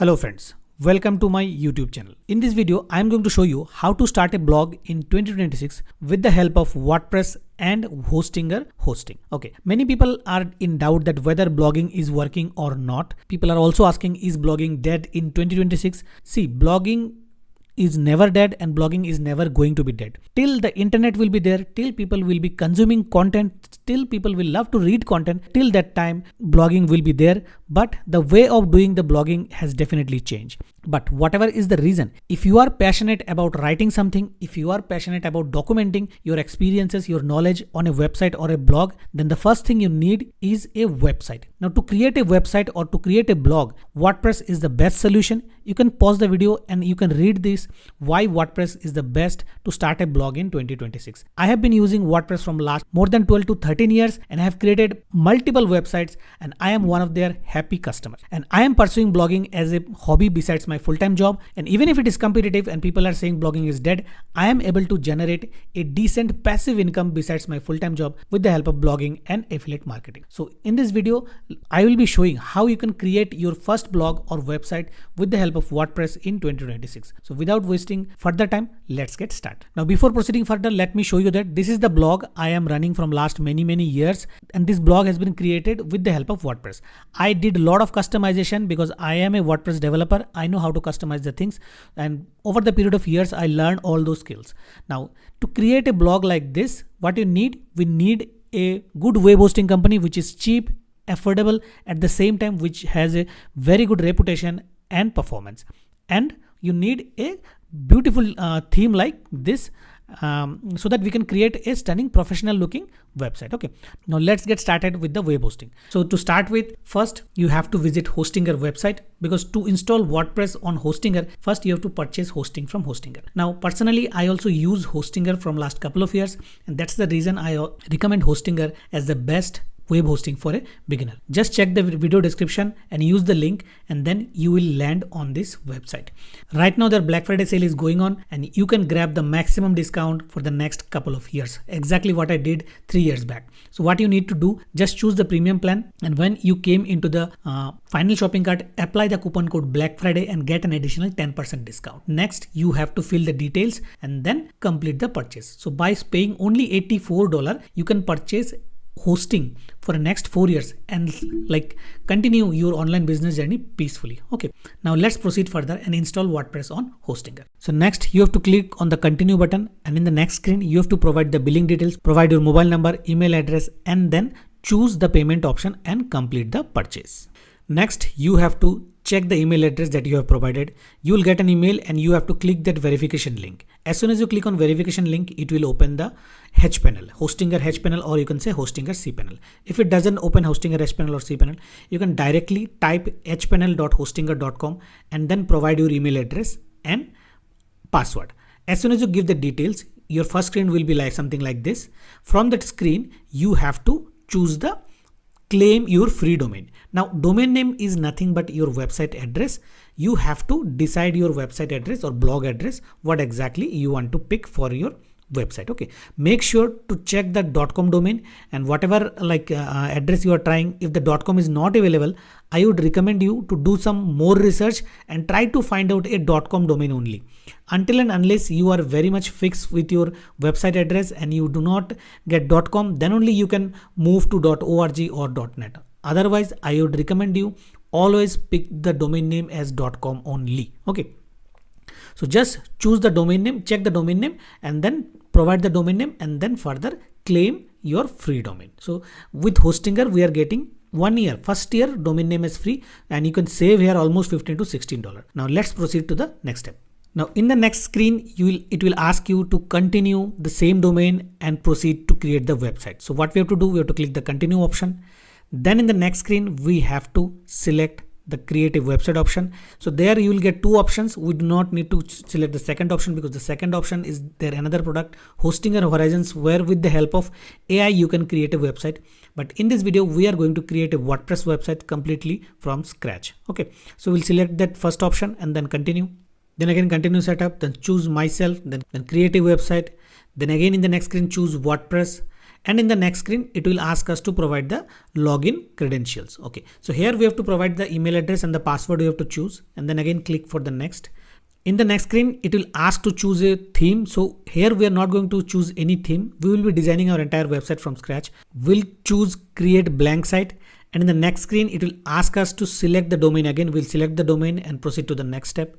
Hello friends, welcome to my YouTube channel. In this video, I am going to show you how to start a blog in 2026 with the help of WordPress and Hostinger hosting. Okay, many people are in doubt that whether blogging is working or not. People are also asking, is blogging dead in 2026? See, blogging is never dead and blogging is never going to be dead. Till the internet will be there, till people will be consuming content, till people will love to read content, till that time blogging will be there, but the way of doing the blogging has definitely changed. But whatever is the reason, if you are passionate about writing something, if you are passionate about documenting your experiences, your knowledge on a website or a blog, then the first thing you need is a website. Now to create a website or to create a blog, WordPress is the best solution. You can pause the video and you can read this, why WordPress is the best to start a blog in 2026. I have been using WordPress from last more than 12 to 13 years and I have created multiple websites and I am one of their happy customers. And I am pursuing blogging as a hobby besides my full-time job. And even if it is competitive and people are saying blogging is dead, I am able to generate a decent passive income besides my full-time job with the help of blogging and affiliate marketing. So in this video, I will be showing how you can create your first blog or website with the help of WordPress in 2026. So without wasting further time, let's get started. Now before proceeding further, let me show you that this is the blog I am running from last many years, and this blog has been created with the help of WordPress. I did a lot of customization because I am a WordPress developer. I know how to customize the things, and over the period of years I learned all those skills. Now to create a blog like this, what you need, we need a good web hosting company which is cheap, affordable, at the same time which has a very good reputation and performance, and you need a beautiful theme like this so that we can create a stunning professional looking website. Okay, now let's get started with the web hosting. So to start with, first you have to visit Hostinger website, because to install WordPress on Hostinger, first you have to purchase hosting from Hostinger. Now personally, I also use Hostinger from last couple of years, and that's the reason I recommend Hostinger as the best web hosting for a beginner. Just check the video description and use the link, and then you will land on this website. Right now their Black Friday sale is going on and you can grab the maximum discount for the next couple of years. Exactly what I did 3 years back. So what you need to do, just choose the premium plan, and when you came into the final shopping cart, apply the coupon code Black Friday and get an additional 10% discount. Next, you have to fill the details and then complete the purchase. So by paying only $84, you can purchase hosting for the next 4 years and like continue your online business journey peacefully. Okay, now let's proceed further and install WordPress on Hostinger. So next you have to click on the continue button, and in the next screen you have to provide the billing details, provide your mobile number, email address, and then choose the payment option and complete the purchase. Next, you have to check the email address that you have provided. You will get an email and you have to click that verification link. As soon as you click on verification link, it will open the H panel, Hostinger H panel, or you can say Hostinger C panel. If it doesn't open Hostinger H panel or C panel, you can directly type hpanel.hostinger.com and then provide your email address and password. As soon as you give the details, your first screen will be like something like this. From that screen, you have to choose the claim your free domain. Now domain name is nothing but your website address. You have to decide your website address or blog address, what exactly you want to pick for your website. Okay, make sure to check the .com domain, and whatever address you are trying, if the .com is not available, I would recommend you to do some more research and try to find out a .com domain only. Until and unless you are very much fixed with your website address and you do not get .com, then only you can move to .org or .net. Otherwise, I would recommend you always pick the domain name as .com only. Okay, so just choose the domain name, check the domain name, and then provide the domain name, and then further claim your free domain. So with Hostinger, we are getting 1 year, first year domain name is free, and you can save here almost $15 to $16. Now let's proceed to the next step. Now in the next screen, it will ask you to continue the same domain and proceed to create the website. So what we have to do, we have to click the continue option. Then in the next screen, we have to select the creative website option. So there you will get two options. We do not need to select the second option because the second option is their another product, Hostinger Horizons, where with the help of AI you can create a website. But in this video, we are going to create a WordPress website completely from scratch. Okay, so we'll select that first option and then continue. Then again continue setup, then choose myself, then create a website. Then again in the next screen choose WordPress, And in the next screen, it will ask us to provide the login credentials. Okay, so here we have to provide the email address and the password we have to choose, and then again click for the next. In the next screen, it will ask to choose a theme. So here we are not going to choose any theme. We will be designing our entire website from scratch. We'll choose create blank site. And in the next screen, it will ask us to select the domain. Again, we'll select the domain and proceed to the next step.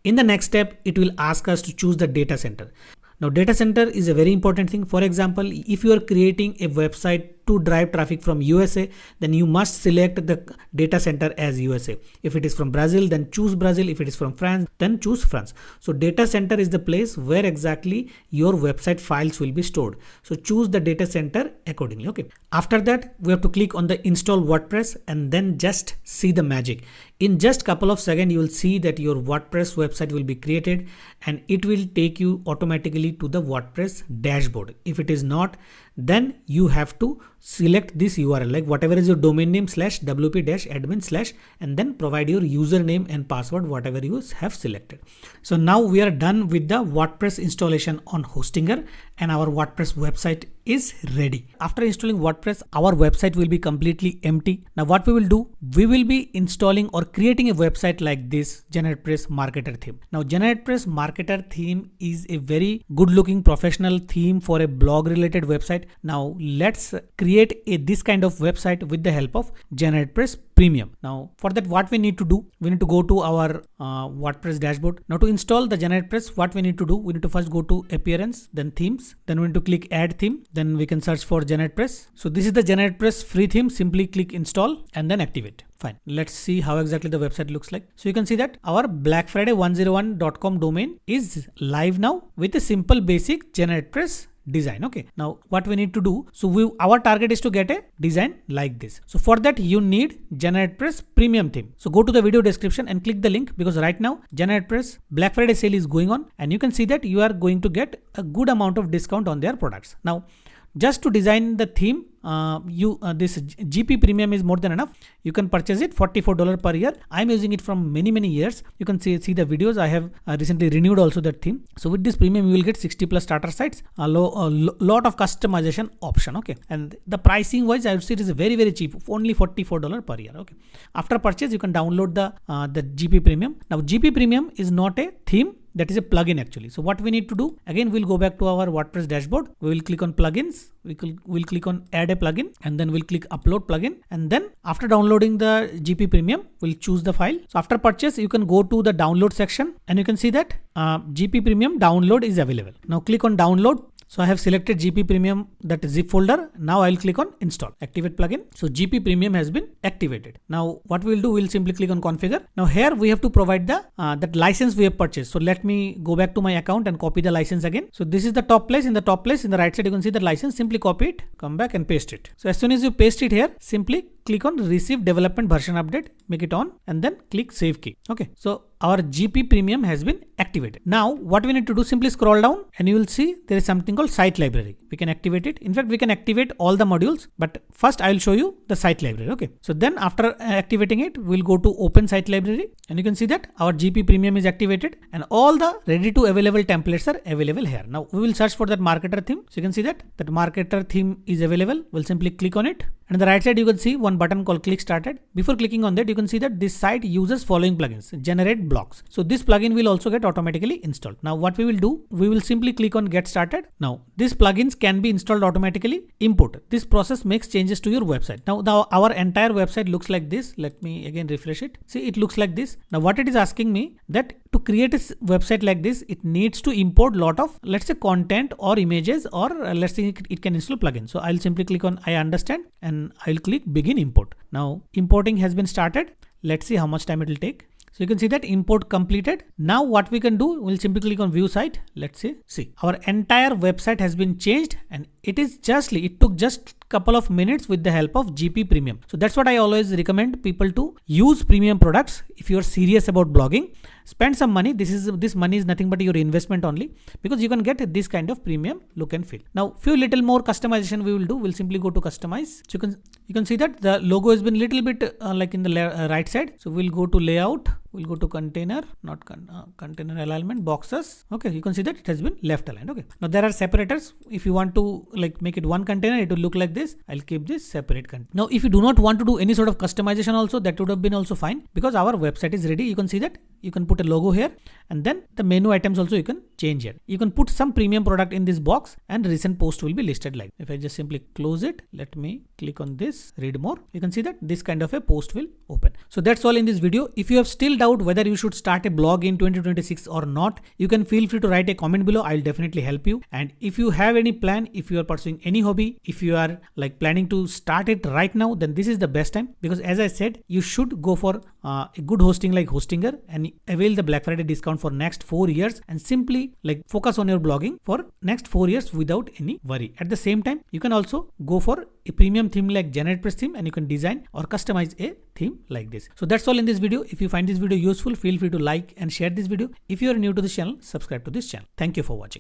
In the next step, it will ask us to choose the data center. Now, data center is a very important thing. For example, if you are creating a website to drive traffic from USA, then you must select the data center as USA. If it is from Brazil, then choose Brazil. If it is from France, then choose France. So data center is the place where exactly your website files will be stored. So choose the data center accordingly. Okay. After that, we have to click on the install WordPress and then just see the magic. In just couple of seconds, you will see that your WordPress website will be created and it will take you automatically to the WordPress dashboard. If it is not, then you have to select this URL, like whatever is your domain name /wp-admin/ and then provide your username and password, whatever you have selected. So now we are done with the WordPress installation on Hostinger and our WordPress website is ready. After installing WordPress, our website will be completely empty. Now what we will do, we will be installing or creating a website like this GeneratePress Marketer theme. Now GeneratePress Marketer theme is a very good looking professional theme for a blog related website. Now let's create this kind of website with the help of GeneratePress Premium. Now for that, what we need to do, we need to go to our WordPress dashboard. Now to install the GeneratePress, what we need to do, we need to first go to appearance, then themes, then we need to click add theme, then we can search for GeneratePress. So this is the GeneratePress free theme. Simply click install and then activate. Fine. Let's see how exactly the website looks like. So you can see that our blackfriday101.com domain is live now with a simple basic GeneratePress design. Okay, now what we need to do, so our target is to get a design like this. So for that, you need GeneratePress Premium theme. So go to the video description and click the link, because right now GeneratePress Black Friday sale is going on and you can see that you are going to get a good amount of discount on their products. Now just to design the theme, this GP Premium is more than enough. You can purchase it $44 per year. I'm using it from many years. You can see the videos. I have recently renewed also that theme. So with this premium, you will get 60 plus starter sites, a lot of customization option. Okay, and the pricing wise, I would say it is very cheap, only $44 per year. Okay, after purchase, you can download the GP Premium. Now GP Premium is not a theme. That is a plugin actually. So what we need to do, again, we'll go back to our WordPress dashboard. We will click on plugins. We'll click on add a plugin and then we'll click upload plugin. And then after downloading the GP Premium, we'll choose the file. So after purchase, you can go to the download section and you can see that GP Premium download is available. Now click on download. So I have selected GP Premium, that zip folder. Now I'll click on install, activate plugin. So GP Premium has been activated. Now what we'll do, we'll simply click on configure. Now here we have to provide the that license we have purchased. So let me go back to my account and copy the license again. So this is the top place. In the top place, in the right side, you can see the license. Simply copy it, come back and paste it. So as soon as you paste it here, simply click on receive development version update, make it on and then click save key. Okay, so our GP Premium has been activated. Now what we need to do, simply scroll down and you will see there is something called site library. We can activate it. In fact, we can activate all the modules, but first I will show you the site library. Okay, so then after activating it, we'll go to open site library and you can see that our GP Premium is activated and all the ready to available templates are available here. Now we will search for that marketer theme. So you can see that marketer theme is available. We'll simply click on it. And on the right side, you can see one button called click started. Before clicking on that, you can see that this site uses following plugins: generate blocks. So this plugin will also get automatically installed. Now what we will do, we will simply click on get started. Now these plugins can be installed automatically. Import. This process makes changes to your website. Now our entire website looks like this. Let me again refresh it. See, it looks like this. Now what it is asking me, that to create a website like this, it needs to import lot of, let's say, content or images, or let's say it can install plugins. So I'll simply click on I understand and I'll click begin import. Now importing has been started. Let's see how much time it will take. So you can see that import completed. Now what we can do, we'll simply click on view site. Let's see our entire website has been changed and it took just couple of minutes with the help of GP Premium. So that's what I always recommend people to use premium products. If you're serious about blogging, spend some money. This money is nothing but your investment only, because you can get this kind of premium look and feel. Now few little more customization we will do. We'll simply go to customize. So you can see that the logo has been little bit like in the right side. So we'll go to layout. we'll go to container, not container alignment, boxes. Okay, you can see that it has been left aligned. Okay, now there are separators. If you want to like make it one container, it will look like this. I'll keep this separate container. Now if you do not want to do any sort of customization also, that would have been also fine, because our website is ready. You can see that you can put a logo here, and then the menu items also you can change here. You can put some premium product in this box and recent post will be listed like. If I just simply close it, let me click on this, read more, you can see that this kind of a post will open. So that's all in this video. If you have still doubt whether you should start a blog in 2026 or not, you can feel free to write a comment below. I'll definitely help you. And if you have any plan, if you are pursuing any hobby, if you are like planning to start it right now, then this is the best time, because as I said, you should go for a good hosting like Hostinger and avail the Black Friday discount for next 4 years and simply like focus on your blogging for next 4 years without any worry. At the same time, you can also go for a premium theme like WordPress theme, and you can design or customize a theme like this. So that's all in this video. If you find this video useful, feel free to like and share this video. If you are new to this channel, subscribe to this channel. Thank you for watching.